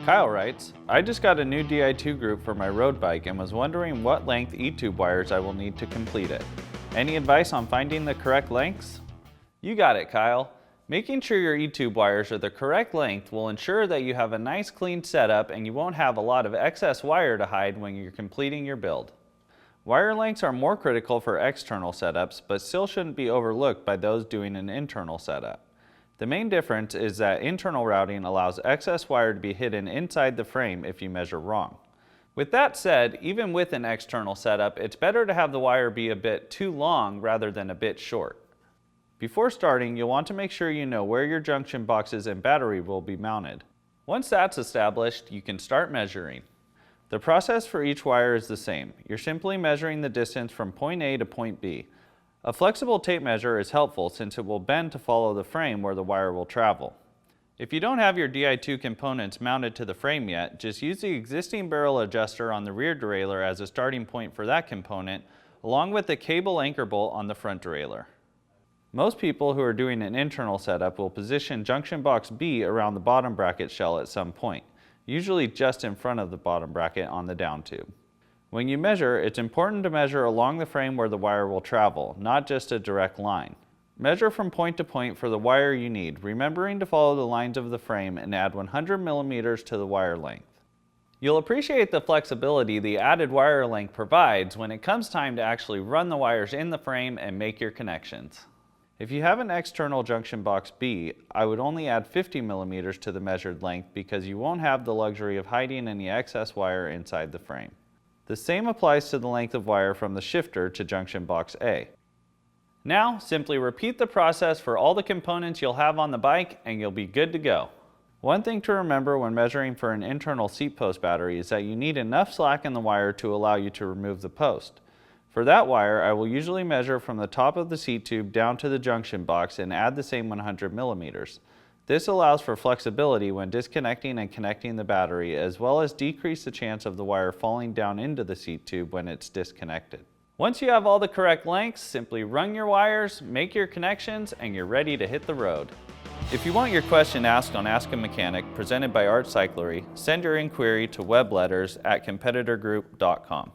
Kyle writes, I just got a new Di2 group for my road bike and was wondering what length E-tube wires I will need to complete it. Any advice on finding the correct lengths? You got it, Kyle. Making sure your E-tube wires are the correct length will ensure that you have a nice clean setup and you won't have a lot of excess wire to hide when you're completing your build. Wire lengths are more critical for external setups, but still shouldn't be overlooked by those doing an internal setup. The main difference is that internal routing allows excess wire to be hidden inside the frame if you measure wrong. With that said, even with an external setup, it's better to have the wire be a bit too long rather than a bit short. Before starting, you'll want to make sure you know where your junction boxes and battery will be mounted. Once that's established, you can start measuring. The process for each wire is the same. You're simply measuring the distance from point A to point B. A flexible tape measure is helpful since it will bend to follow the frame where the wire will travel. If you don't have your Di2 components mounted to the frame yet, just use the existing barrel adjuster on the rear derailleur as a starting point for that component, along with the cable anchor bolt on the front derailleur. Most people who are doing an internal setup will position junction box B around the bottom bracket shell at some point, usually just in front of the bottom bracket on the down tube. When you measure, it's important to measure along the frame where the wire will travel, not just a direct line. Measure from point to point for the wire you need, remembering to follow the lines of the frame and add 100 millimeters to the wire length. You'll appreciate the flexibility the added wire length provides when it comes time to actually run the wires in the frame and make your connections. If you have an external junction box B, I would only add 50 millimeters to the measured length because you won't have the luxury of hiding any excess wire inside the frame. The same applies to the length of wire from the shifter to junction box A. Now, simply repeat the process for all the components you'll have on the bike and you'll be good to go. One thing to remember when measuring for an internal seat post battery is that you need enough slack in the wire to allow you to remove the post. For that wire, I will usually measure from the top of the seat tube down to the junction box and add the same 100 millimeters. This allows for flexibility when disconnecting and connecting the battery, as well as decrease the chance of the wire falling down into the seat tube when it's disconnected. Once you have all the correct lengths, simply run your wires, make your connections, and you're ready to hit the road. If you want your question asked on Ask a Mechanic, presented by Art Cyclery, send your inquiry to webletters@competitorgroup.com.